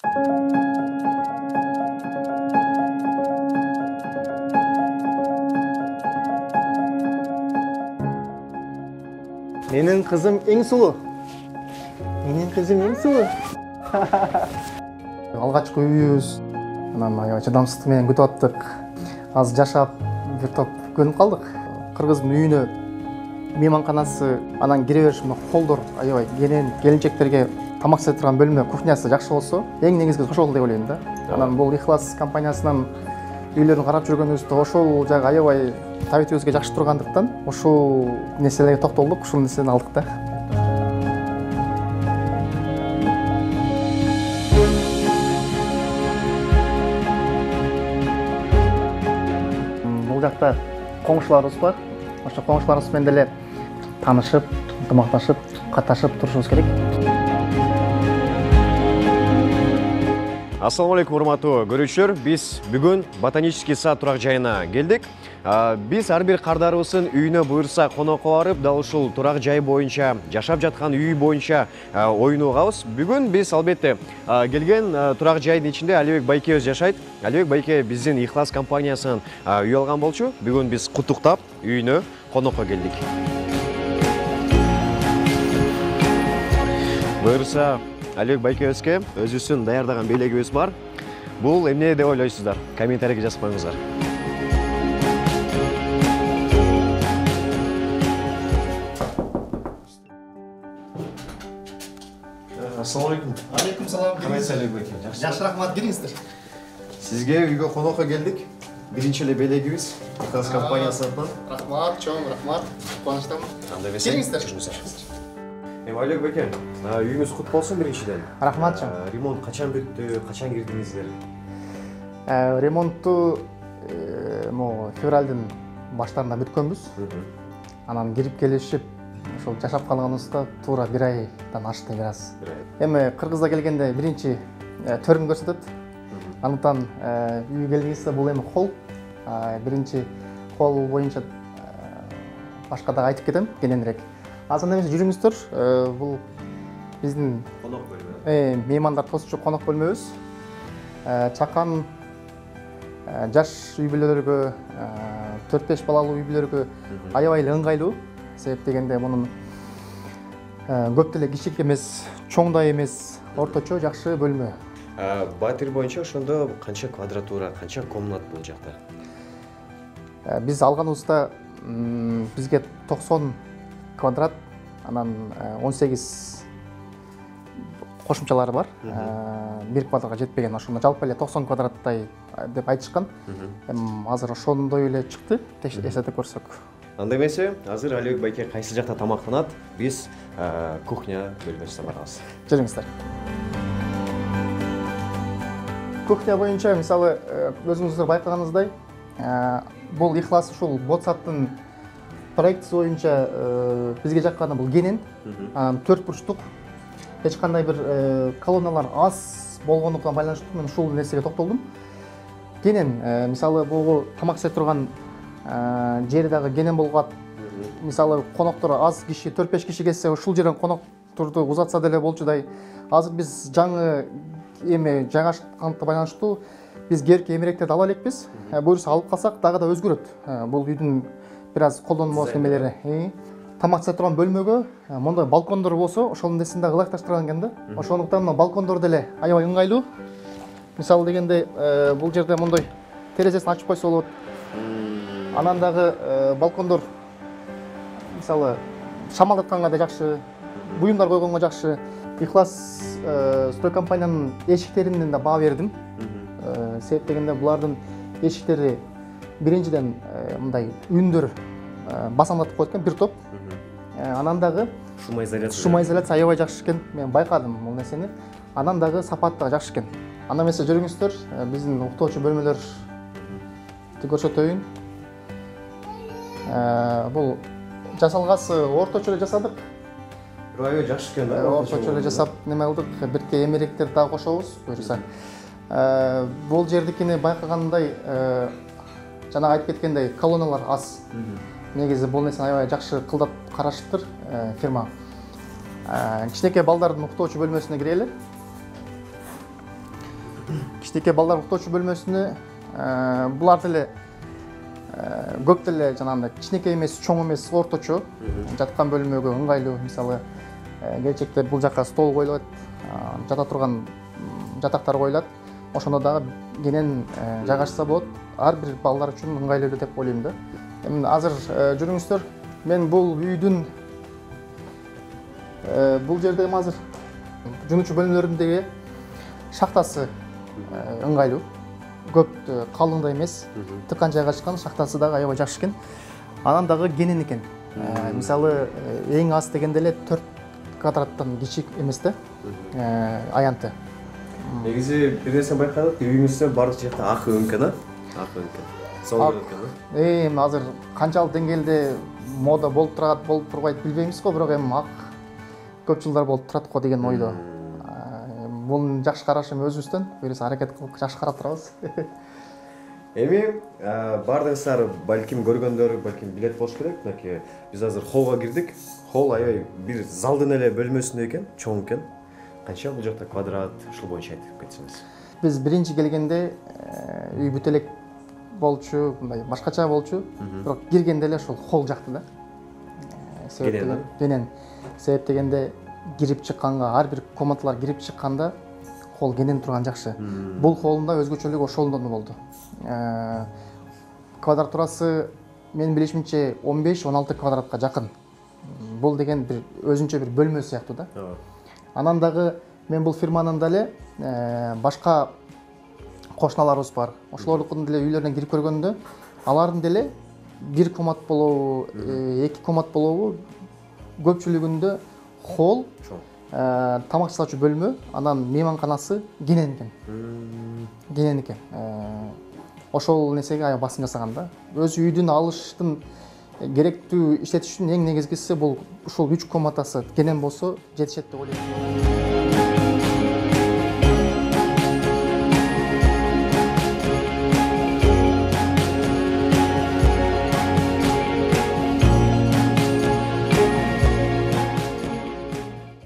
Менің қызым ең сұлу. Менің қызым ең сұлу. Алғашқы үйіміз, шыдамсыздықпен күтіп аттық. Аз жашап, бір топ көніп қалдық. Қырғыздың үйіне мейманханасы, анан кире бериш қолдор, аябай келинчектерге тамақ істеп тұрған бөлме, кухнясы жақсы болса, ең негізгі ошол деп ойлойм да. Анан бұл Ихлас компаниясынан үйлерін қарап жүргөнүбүздө ошол жагы аябай табитибизге жакшы тургандыктан ошол нерселерге токтолдук, ушул нерсени алдык да. Бул жакта коңшуларыбыз бар. Ошо коңшуларыбыз менен деле таанышып, ынтымакташып, каташып турушубуз керек. Ассаламу алейкум, урматтуу көрүүчүлөр. Биз бүгүн ботанический сад турак жайына келдик. Биз ар бир кардарыбыздын үйүнө буйрса конокко барып, дал ушул турак жай боюнча, жашап жаткан үй боюнча оюн угабыз. Бүгүн биз албетте келген турак жайдын ичинде Алибек байкебиз жашайт. Алибек байке биздин Ихлас компаниясынан үй алган болчу. Бүгүн биз куттуктап үйүнө конокко келдик. Буйрса Алибек байкебизге өзүбүздүн даярдаган белегибиз бар. Бул эмне деп ойлойсуздар? Комментарийге жазып коюңуздар. Ассаламу алейкум. Алейкум салам. Калайсыз Алибек байке? Жакшы, рахмат, келиңиздер. Сизге үйгө конокко келдик. Биринчи эле белегибиз Ихлас компаниясынан. Рахмат, чоң, рахмат. Кубанычтамын. Анда эмесе? Келиңиздер. Алибек байке, үйүңүз кут болсун биринчиден. Рахмат, чоң. Ремонт качан бүттү, качан кирдиңиздер? Ремонтту февралдын баштарында бүткөнбүз. Анан кирип келишип, ошол жашап калганыбызда туура 1 айдан ашты бир аз. Эми Кыргызда келгенде биринчи төрүм көрсөтөт. Андыктан үйгө келгенде бул эми кол. Биринчи кол боюнча башка да айтып кетем кененирээк. Азыр эмесе жүрүңүздөр. Бул биздин Конок бөлмө. Меймандар тосучу конок бөлмөбүз. Чакан жаш үй бүлөлөргө, 4-5 балалуу үй бүлөлөргө аябай эле ыңгайлуу. Себеп дегенде мунун көп деле кичик эмес, чоң да эмес, орточо жакшы бөлмө. Батир боюнча ошондо канча квадратура, канча комнат бул жакта? Биз алганыбызда бизге 90 квадрат, анан 18 кошумчалары бар. 1 квадратка жетпеген, ошондо жалпы эле 90 квадраттай деп айтышкан. Азыр ошондой эле чыкты, эсептеп көрсөк. Анда эмесе, азыр Алибек байке кайсы жакта тамактанат? Биз кухня бөлмөсүнө барабыз. Жүрүңүздөр. Кухня боюнча, мисалы, өзүңүздөр байкаганыңыздай, бул Ихлас ушул ботсаттын проектisi боюнча бизге жакканы бул кенен, 4 бурчтук. Эч кандай бир колонналар аз болгондуктан байланыштуу мен ушул нерсеге токтолдум. Кенен, мисалы, бул тамак істеп турган жери дагы кенен болгот. Мисалы, коноктор аз киши, 4-5 киши келсе, ушул жерден конокторду узатса деле болчудай. Азыр биз жаңы жайгашкандыкка байланыштуу биз кээки эмеректерди ала элекпиз. Буюрса алып калсак дагы да өзгөрөт. Бул үйдүн бир аз колдонмос немелери. Тамак істеп турган бөлмөгө мондай балкондор болсо, ошонун нерсин дагы ылайыкташтырган экен да. Ошондуктан балкондор деле аябай ыңгайлуу. Мисалы дегенде, бул жерде мондай терезесин ачып койсо болот. Анан дагы балкондор мисалы шамалдатканга да жакшы, буюмдар койгонго жакшы. Ихлас строй компаниянын эшиктеринен да баа бердим. Себеп дегенде булардын эшиктери биринчиден мындай үндөр басамдатып коет экен, бир топ. Анан дагы шума изоляция аябай жакшы экен. Мен байкадым бул нерсени. Анан дагы сапаты да жакшы экен. Анда эмесе жүрүңүздөр, биздин уктоочу бөлмөлөр көрсөтөйүн. Бул жасалгасы орточо эле жасадык. Аябай жакшы экен да. Орточо эле жасап неме кылдык, бирке эмеректерди дагы кошобуз, буюрса. Бул жердикини байкагандай, жана айтып кеткендей, колонналар аз. Негизи бул нерсени аябай жакшы кылдап карашыптыр фирма. Кичинекей балдардын уктоочу бөлмөсүнө кирели. кичинекей балдар уктоочу бөлмөсүнө булар деле көп деле жанагындай кичинекей эмес, чоң эмес, орточо жаткан бөлмөгө ыңгайлуу. Мисалы, келечекте бул жака стол коюлат, жата турган жатактар коюлат. Ошондо дагы кенен жайгашса болот. Ар бир балдар үчүн ыңгайлуу эле деп ойлойм да. Эми азыр жүрүңүздөр. Мен бул үйдүн бул жерде азыр жуунуучу бөлмөлөрүндөгү шахтасы ыңгайлуу. Көп калың да эмес, тыкан жайгашкан, шахтасы дагы аябай жакшы экен. Анан дагы кенен экен. Мисалы, эң аз дегенде эле 4 квадраттан кичик эмес да, аянты. Негизи бир нерсе байкадык, үйүңүздө бардык жакта ак өңкөн, ак өңкөн. Сол өңкөн. Эми азыр канчалык деңгээлде мода болуп турат, болуп турбайт билбеймиз го, бирок эми ак көп жылдар болуп турат го деген ойдо. Бул жакшы карашым өзүбүздөн, буюрса аракет кылып жакшы карап турабыз. Эми бардыгыңыздар балким көргөндөр, балким билет болуш керек. Мынакей биз азыр холлго кирдик. Холл аябай бир залдын эле бөлмөсүндө экен, чоң экен. Канча бул жакта квадрат, ушул боюнча айтып кетсеңиз. Биз биринчи келгенде үй бүт элек болчу, мындай башкача болчу. Бирок киргенде эле ушул холл жакты да. Кенен. Себеп дегенде кирип чыкканга, ар бир комнаталар кирип чыкканда холл кенен турган жакшы. Бул холлунда өзгөчөлүгү ошондон болду. Квадратурасы менин билишимче 15-16 квадратка жакын. Бул деген бир өзүнчө бир бөлмө сыяктуу да. Анан дагы мен бул фирманын деле башка кошуналарыбыз бар. Ошолордун деле үйлөрүнө кирип көргөндө, алардын деле бир комнат болобу, 2 комнат болобу, көпчүлүгүндө холл, тамак жасаучу бөлмө, анан мейманканасы кенен экен. Кенен экен. Ошол нерсеге аябай басым жасаган да. Өз үйдүн алыштын керектүү иштетиш үчүн эң негизгиси бул ушул 3 комнатасы кенен болсо жетишет деп ойлойм.